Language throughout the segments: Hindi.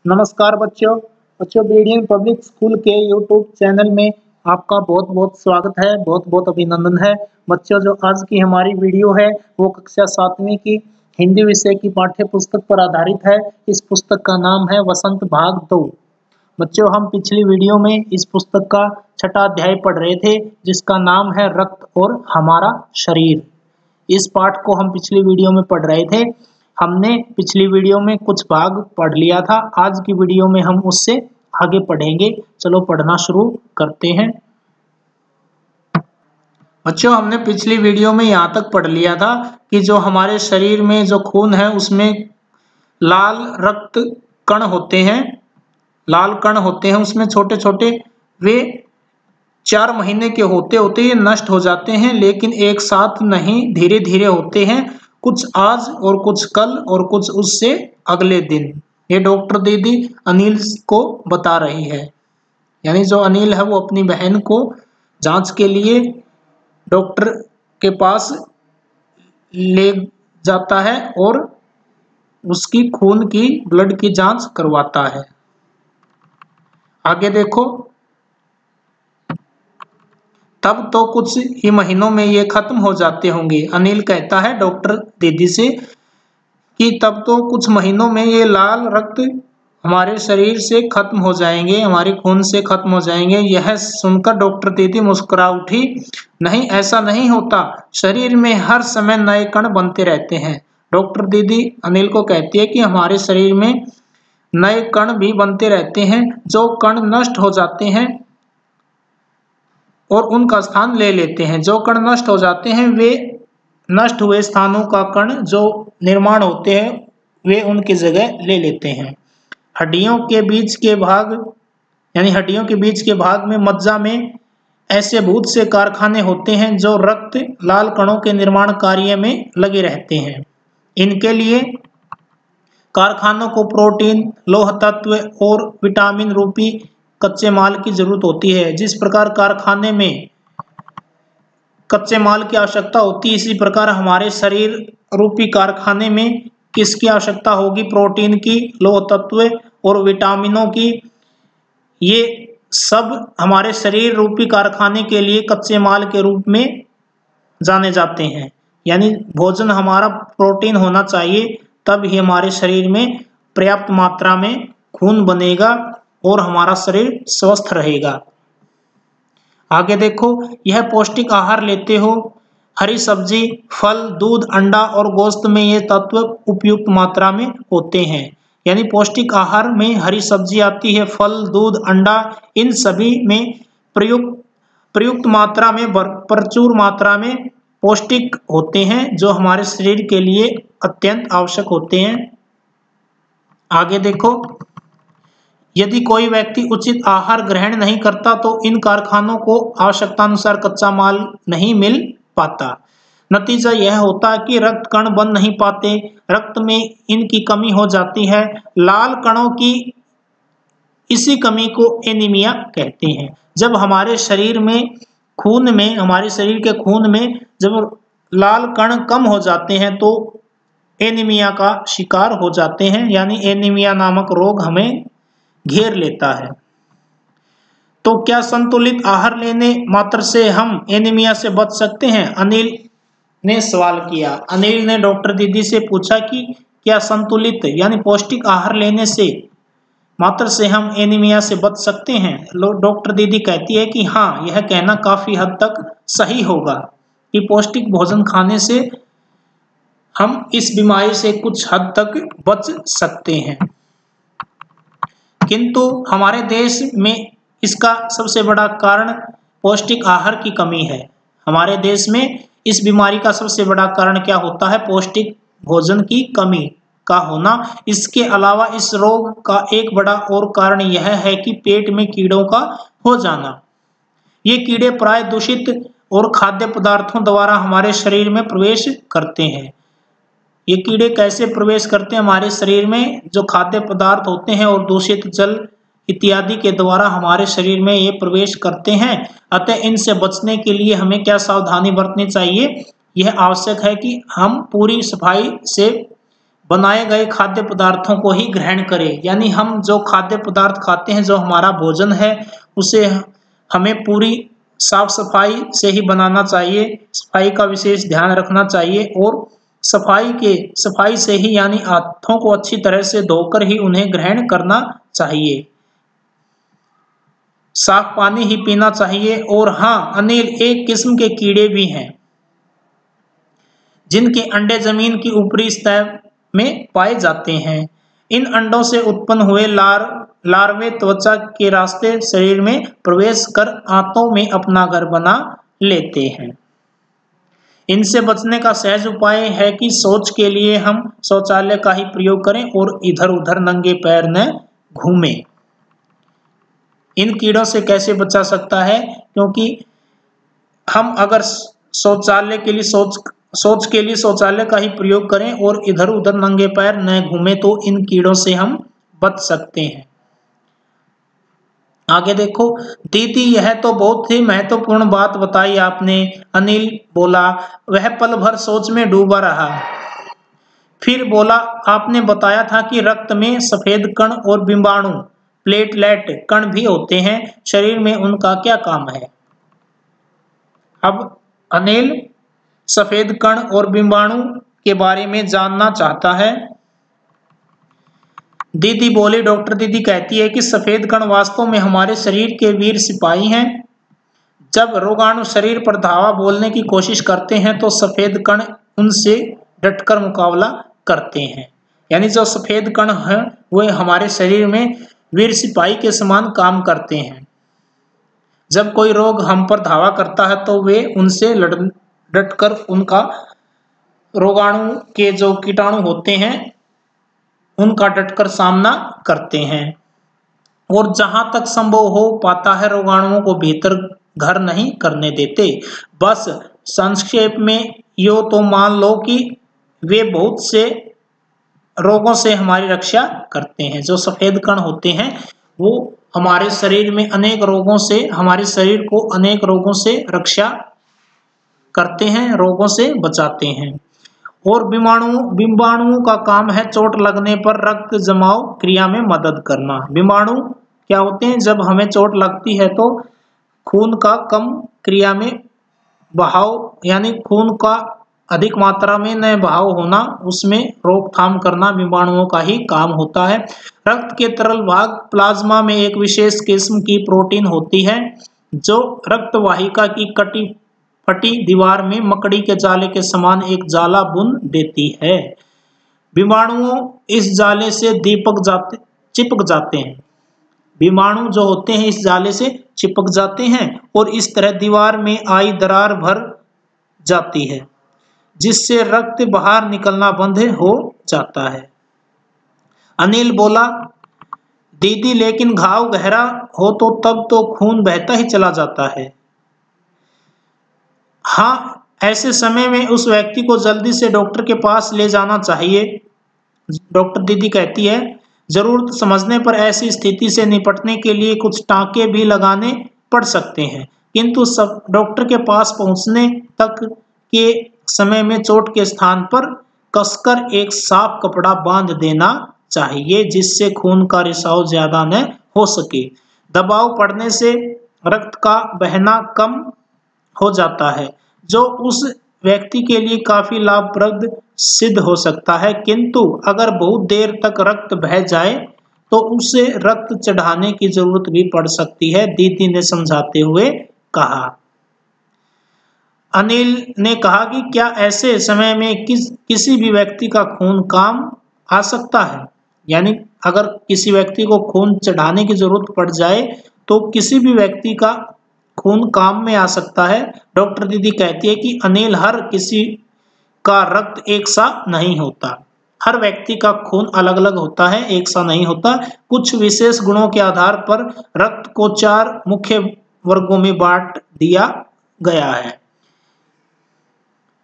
नमस्कार बच्चों। बीडियन पब्लिक स्कूल के यूट्यूब चैनल में आपका बहुत बहुत स्वागत है, बहुत बहुत अभिनंदन है। बच्चों, जो आज की हमारी वीडियो है वो कक्षा 7वीं की हिंदी विषय की पाठ्य पुस्तक पर आधारित है। इस पुस्तक का नाम है वसंत भाग 2। बच्चों, हम पिछली वीडियो में इस पुस्तक का 6वां अध्याय पढ़ रहे थे जिसका नाम है रक्त और हमारा शरीर। इस पाठ को हम पिछली वीडियो में पढ़ रहे थे। हमने पिछली वीडियो में कुछ भाग पढ़ लिया था। आज की वीडियो में हम उससे आगे पढ़ेंगे। चलो पढ़ना शुरू करते हैं। बच्चों, हमने पिछली वीडियो में यहाँ तक पढ़ लिया था कि जो हमारे शरीर में जो खून है उसमें लाल रक्त कण होते हैं, लाल कण होते हैं उसमें छोटे छोटे। वे 4 महीने के होते होते ये नष्ट हो जाते हैं, लेकिन एक साथ नहीं, धीरे धीरे होते हैं। कुछ आज और कुछ कल और कुछ उससे अगले दिन। ये डॉक्टर दीदी अनिल को बता रही है। यानी जो अनिल है वो अपनी बहन को जांच के लिए डॉक्टर के पास ले जाता है और उसकी खून की ब्लड की जांच करवाता है। आगे देखो। तब तो कुछ ही महीनों में ये खत्म हो जाते होंगे। अनिल कहता है डॉक्टर दीदी से कि तब तो कुछ महीनों में ये लाल रक्त हमारे शरीर से खत्म हो जाएंगे, हमारे खून से खत्म हो जाएंगे। यह सुनकर डॉक्टर दीदी मुस्कुरा उठी। नहीं, ऐसा नहीं होता। शरीर में हर समय नए कण बनते रहते हैं। डॉक्टर दीदी अनिल को कहती है कि हमारे शरीर में नए कण भी बनते रहते हैं। जो कण नष्ट हो जाते हैं और उनका स्थान ले लेते हैं। जो कण नष्ट हो जाते हैं वे नष्ट हुए स्थानों का कण जो निर्माण होते हैं वे उनकी जगह ले लेते हैं। हड्डियों के बीच के भाग यानी हड्डियों के बीच के भाग में मज्जा में ऐसे बहुत से कारखाने होते हैं जो रक्त लाल कणों के निर्माण कार्य में लगे रहते हैं। इनके लिए कारखानों को प्रोटीन, लौह तत्व और विटामिन रूपी कच्चे माल की जरूरत होती है। जिस प्रकार कारखाने में कच्चे माल की आवश्यकता होती है, इसी प्रकार हमारे शरीर रूपी कारखाने में किसकी आवश्यकता होगी? प्रोटीन की, लौह तत्व और विटामिनों की। ये सब हमारे शरीर रूपी कारखाने के लिए कच्चे माल के रूप में जाने जाते हैं। यानी भोजन हमारा प्रोटीन होना चाहिए, तब ही हमारे शरीर में पर्याप्त मात्रा में खून बनेगा और हमारा शरीर स्वस्थ रहेगा। आगे देखो। यह पौष्टिक आहार लेते हो। हरी सब्जी, फल, दूध, अंडा और गोश्त में ये तत्व उपयुक्त मात्रा में होते हैं। यानी पौष्टिक आहार में हरी सब्जी आती है, फल, दूध, अंडा, इन सभी में प्रयुक्त मात्रा में प्रचुर मात्रा में पौष्टिक होते हैं जो हमारे शरीर के लिए अत्यंत आवश्यक होते हैं। आगे देखो। यदि कोई व्यक्ति उचित आहार ग्रहण नहीं करता तो इन कारखानों को आवश्यकतानुसार कच्चा माल नहीं मिल पाता। नतीजा यह होता है कि रक्त कण बन नहीं पाते, रक्त में इनकी कमी हो जाती है। लाल कणों की इसी कमी को एनीमिया कहते हैं। जब हमारे शरीर में हमारे शरीर के खून में जब लाल कण कम हो जाते हैं तो एनीमिया का शिकार हो जाते हैं। यानी एनीमिया नामक रोग हमें घेर लेता है। तो क्या संतुलित आहार लेने मात्र से हम एनीमिया से बच सकते हैं? अनिल ने सवाल किया। अनिल ने डॉक्टर दीदी से पूछा कि क्या संतुलित यानी पौष्टिक आहार लेने से मात्र से हम एनीमिया से बच सकते हैं? डॉक्टर दीदी कहती है कि हाँ, यह कहना काफी हद तक सही होगा कि पौष्टिक भोजन खाने से हम इस बीमारी से कुछ हद तक बच सकते हैं। किंतु हमारे देश में इसका सबसे बड़ा कारण पौष्टिक आहार की कमी है। हमारे देश में इस बीमारी का सबसे बड़ा कारण क्या होता है? पौष्टिक भोजन की कमी का होना। इसके अलावा इस रोग का एक बड़ा और कारण यह है कि पेट में कीड़ों का हो जाना। ये कीड़े प्राय दूषित और खाद्य पदार्थों द्वारा हमारे शरीर में प्रवेश करते हैं। ये कीड़े कैसे प्रवेश करते हैं हमारे शरीर में? जो खाद्य पदार्थ होते हैं और दूषित जल इत्यादि के द्वारा हमारे शरीर में ये प्रवेश करते हैं। अतः इनसे बचने के लिए हमें क्या सावधानी बरतनी चाहिए? यह आवश्यक है कि हम पूरी सफाई से बनाए गए खाद्य पदार्थों को ही ग्रहण करें। यानी हम जो खाद्य पदार्थ खाते हैं, जो हमारा भोजन है, उसे हमें पूरी साफ सफाई से ही बनाना चाहिए, सफाई का विशेष ध्यान रखना चाहिए और सफाई से ही यानी हाथों को अच्छी तरह से धोकर ही उन्हें ग्रहण करना चाहिए। साफ पानी ही पीना चाहिए। और हाँ अनिल, एक किस्म के कीड़े भी हैं जिनके अंडे जमीन की ऊपरी सतह में पाए जाते हैं। इन अंडों से उत्पन्न हुए लार्वे त्वचा के रास्ते शरीर में प्रवेश कर आंतों में अपना घर बना लेते हैं। इनसे बचने का सहज उपाय है कि शौच के लिए हम शौचालय का ही प्रयोग करें और इधर उधर नंगे पैर न घूमें। इन कीड़ों से कैसे बचा सकता है? क्योंकि हम अगर शौच के लिए शौचालय का ही प्रयोग करें और इधर उधर नंगे पैर न घूमें तो इन कीड़ों से हम बच सकते हैं। आगे देखो, दीदी यह तो बहुत ही महत्वपूर्ण बात बताई आपने। अनिल बोला। वह पल भर सोच में डूबा रहा, फिर बोला, आपने बताया था कि रक्त में सफेद कण और बिंबाणु प्लेटलेट कण भी होते हैं, शरीर में उनका क्या काम है? अब अनिल सफेद कण और बिंबाणु के बारे में जानना चाहता है। दीदी बोली, डॉक्टर दीदी कहती है कि सफेद कण वास्तव में हमारे शरीर के वीर सिपाही हैं। जब रोगाणु शरीर पर धावा बोलने की कोशिश करते हैं तो सफेद कण उनसे डटकर मुकाबला करते हैं। यानी जो सफेद कण हैं वे हमारे शरीर में वीर सिपाही के समान काम करते हैं। जब कोई रोग हम पर धावा करता है तो वे उनसे डटकर उनका रोगाणु के जो कीटाणु होते हैं उनका डटकर सामना करते हैं और जहां तक संभव हो पाता है रोगाणुओं को भीतर घर नहीं करने देते। बस संक्षेप में यो तो मान लो कि वे बहुत से रोगों से हमारी रक्षा करते हैं। जो सफेद कण होते हैं वो हमारे शरीर में अनेक रोगों से, हमारे शरीर को अनेक रोगों से रक्षा करते हैं, रोगों से बचाते हैं। और बिंबाणुओं का काम है चोट लगने पर रक्त जमाव क्रिया में मदद करना। बिंबाणु क्या होते हैं? जब हमें चोट लगती है तो खून का कम क्रिया में बहाव, यानी खून का अधिक मात्रा में न बहाव होना, उसमें रोकथाम करना बिंबाणुओं का ही काम होता है। रक्त के तरल भाग प्लाज्मा में एक विशेष किस्म की प्रोटीन होती है जो रक्त वाहिका की कटी फटी दीवार में मकड़ी के जाले के समान एक जाला बुन देती है। बिंबाणुओं इस जाले से चिपक जाते हैं। बिंबाणु जो होते हैं इस जाले से चिपक जाते हैं और इस तरह दीवार में आई दरार भर जाती है जिससे रक्त बाहर निकलना बंद हो जाता है। अनिल बोला, दीदी लेकिन घाव गहरा हो तो तब तो खून बहता ही चला जाता है। हाँ, ऐसे समय में उस व्यक्ति को जल्दी से डॉक्टर के पास ले जाना चाहिए। डॉक्टर दीदी कहती है, जरूरत समझने पर ऐसी स्थिति से निपटने के लिए कुछ टाँके भी लगाने पड़ सकते हैं, किंतु सब डॉक्टर के पास पहुंचने तक के समय में चोट के स्थान पर कसकर एक साफ कपड़ा बांध देना चाहिए जिससे खून का रिसाव ज्यादा न हो सके। दबाव पड़ने से रक्त का बहना कम हो जाता है जो उस व्यक्ति के लिए काफी लाभप्रद सिद्ध हो सकता है, किंतु अगर बहुत देर तक रक्त बह जाए तो उसे रक्त चढ़ाने की जरूरत भी पड़ सकती है, दीदी ने समझाते हुए कहा। अनिल ने कहा कि क्या ऐसे समय में किसी भी व्यक्ति का खून काम आ सकता है? यानी अगर किसी व्यक्ति को खून चढ़ाने की जरूरत पड़ जाए तो किसी भी व्यक्ति का खून काम में आ सकता है। डॉक्टर दीदी कहती है कि अनिल, हर किसी का रक्त एक सा नहीं होता, हर व्यक्ति का खून अलग अलग होता है, एक सा नहीं होता। कुछ विशेष गुणों के आधार पर रक्त को 4 मुख्य वर्गों में बांट दिया गया है।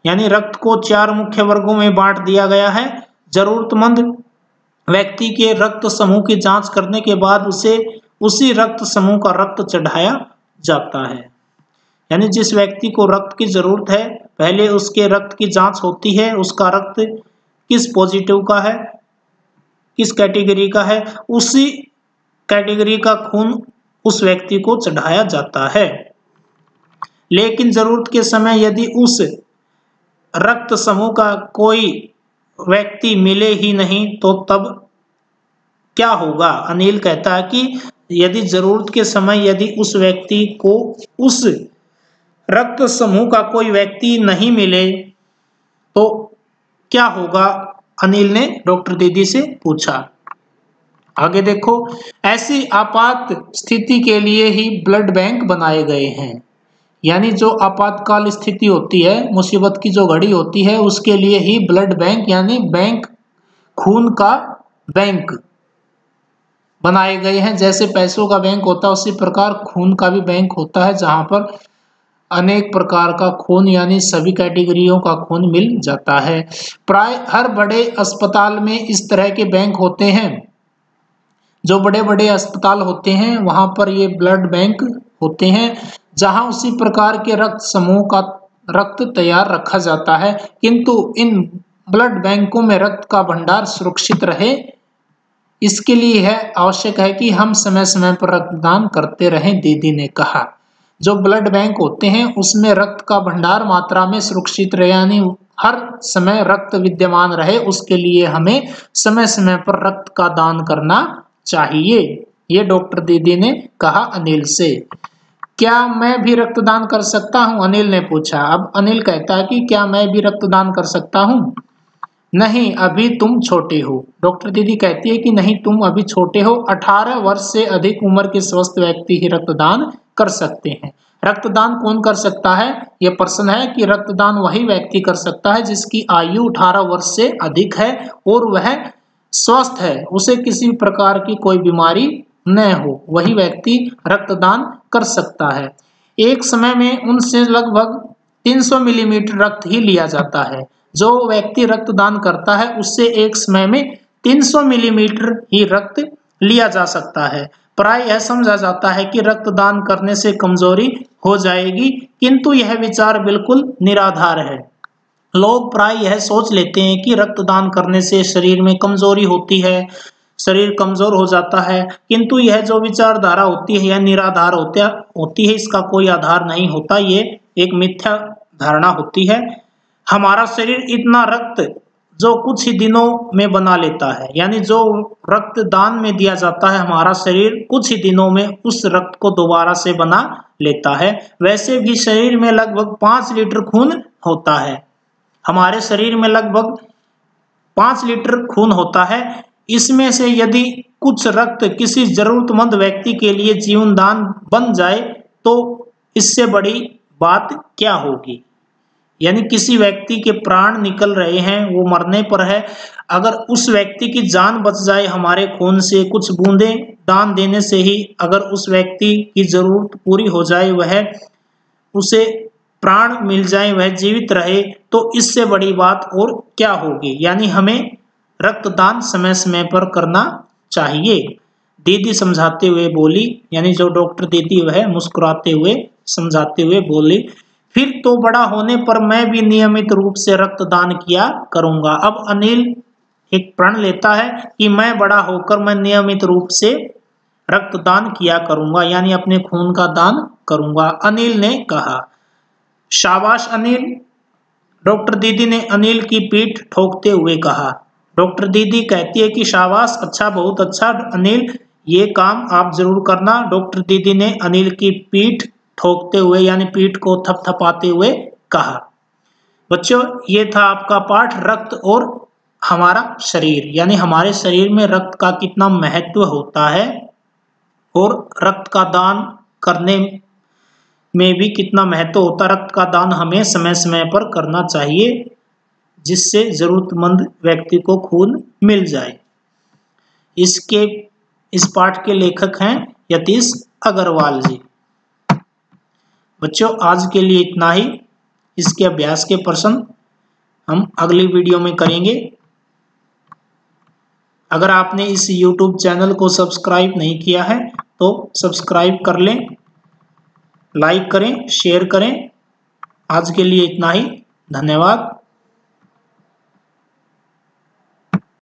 यानी रक्त को 4 मुख्य वर्गों में बांट दिया गया है। जरूरतमंद व्यक्ति के रक्त समूह की जांच करने के बाद उसे उसी रक्त समूह का रक्त चढ़ाया जाता है। यानी जिस व्यक्ति को रक्त की जरूरत है पहले उसके रक्त की जांच होती है, उसका रक्त किस पॉजिटिव का है, किस कैटेगरी का है, उसी कैटेगरी का खून उस व्यक्ति को चढ़ाया जाता है। लेकिन जरूरत के समय यदि उस रक्त समूह का कोई व्यक्ति मिले ही नहीं तो तब क्या होगा? अनिल कहता है कि यदि जरूरत के समय यदि उस व्यक्ति को उस रक्त समूह का कोई व्यक्ति नहीं मिले तो क्या होगा? अनिल ने डॉक्टर दीदी से पूछा। आगे देखो, ऐसी आपात स्थिति के लिए ही ब्लड बैंक बनाए गए हैं। यानी जो आपातकाल स्थिति होती है, मुसीबत की जो घड़ी होती है, उसके लिए ही ब्लड बैंक यानी बैंक, खून का बैंक बनाए गए हैं। जैसे पैसों का बैंक होता है उसी प्रकार खून का भी बैंक होता है, जहां पर अनेक प्रकार का खून यानी सभी कैटेगरियों का खून मिल जाता है। प्राय हर बड़े अस्पताल में इस तरह के बैंक होते हैं। जो बड़े बड़े अस्पताल होते हैं वहां पर ये ब्लड बैंक होते हैं, जहां उसी प्रकार के रक्त समूह का रक्त तैयार रखा जाता है। किंतु इन ब्लड बैंकों में रक्त का भंडार सुरक्षित रहे, इसके लिए है आवश्यक है कि हम समय समय पर रक्तदान करते रहें, दीदी ने कहा। जो ब्लड बैंक होते हैं उसमें रक्त का भंडार मात्रा में सुरक्षित रहे, यानी हर समय रक्त विद्यमान रहे, उसके लिए हमें समय समय पर रक्त का दान करना चाहिए। ये डॉक्टर दीदी ने कहा अनिल से। क्या मैं भी रक्तदान कर सकता हूं? अनिल ने पूछा। अब अनिल कहता है कि क्या मैं भी रक्तदान कर सकता हूं? नहीं, अभी तुम छोटे हो। डॉक्टर दीदी कहती है कि नहीं, तुम अभी छोटे हो। 18 वर्ष से अधिक उम्र के स्वस्थ व्यक्ति ही रक्तदान कर सकते हैं। रक्तदान कौन कर सकता है? यह प्रश्न है कि रक्तदान वही व्यक्ति कर सकता है जिसकी आयु 18 वर्ष से अधिक है और वह स्वस्थ है, उसे किसी प्रकार की कोई बीमारी न हो, वही व्यक्ति रक्तदान कर सकता है। एक समय में उनसे लगभग 300 मिलीमीटर रक्त ही लिया जाता है। जो व्यक्ति रक्तदान करता है उससे एक समय में 300 मिलीमीटर ही रक्त लिया जा सकता है। प्राय यह समझा जाता है कि रक्तदान करने से कमजोरी हो जाएगी, किंतु यह विचार बिल्कुल निराधार है। लोग प्राय यह सोच लेते हैं कि रक्तदान करने से शरीर में कमजोरी होती है, शरीर कमजोर हो जाता है, किंतु यह जो विचारधारा होती है यह निराधार होती है, इसका कोई आधार नहीं होता, ये एक मिथ्या धारणा होती है। हमारा शरीर इतना रक्त जो कुछ ही दिनों में बना लेता है, यानी जो रक्तदान में दिया जाता है हमारा शरीर कुछ ही दिनों में उस रक्त को दोबारा से बना लेता है। वैसे भी शरीर में लगभग 5 लीटर खून होता है। हमारे शरीर में लगभग 5 लीटर खून होता है। इसमें से यदि कुछ रक्त किसी जरूरतमंद व्यक्ति के लिए जीवन दान बन जाए तो इससे बड़ी बात क्या होगी? यानी किसी व्यक्ति के प्राण निकल रहे हैं, वो मरने पर है, अगर उस व्यक्ति की जान बच जाए हमारे खून से, कुछ बूंदें दान देने से ही अगर उस व्यक्ति की जरूरत पूरी हो जाए, वह उसे प्राण मिल जाए, वह जीवित रहे, तो इससे बड़ी बात और क्या होगी? यानी हमें रक्तदान समय समय पर करना चाहिए, दीदी समझाते हुए बोली। यानी जो डॉक्टर दीदी वह मुस्कुराते हुए समझाते हुए बोली, फिर तो बड़ा होने पर मैं भी नियमित रूप से रक्तदान किया करूंगा। अब अनिल एक प्रण लेता है कि मैं बड़ा होकर मैं नियमित रूप से रक्तदान किया करूंगा, यानी अपने खून का दान करूंगा, अनिल ने कहा। शाबाश अनिल, डॉक्टर दीदी ने अनिल की पीठ ठोकते हुए कहा। डॉक्टर दीदी कहती है कि शाबाश, अच्छा, बहुत अच्छा अनिल, ये काम आप जरूर करना। डॉक्टर दीदी ने अनिल की पीठ ठोकते हुए यानी पीठ को थपथपाते हुए कहा। बच्चों, ये था आपका पाठ रक्त और हमारा शरीर, यानी हमारे शरीर में रक्त का कितना महत्व होता है और रक्त का दान करने में भी कितना महत्व होता है। रक्त का दान हमें समय समय पर करना चाहिए, जिससे जरूरतमंद व्यक्ति को खून मिल जाए। इस पाठ के लेखक हैं यतीश अग्रवाल जी। बच्चों, आज के लिए इतना ही। इसके अभ्यास के प्रश्न हम अगली वीडियो में करेंगे। अगर आपने इस YouTube चैनल को सब्सक्राइब नहीं किया है तो सब्सक्राइब कर लें, लाइक करें, शेयर करें। आज के लिए इतना ही। धन्यवाद।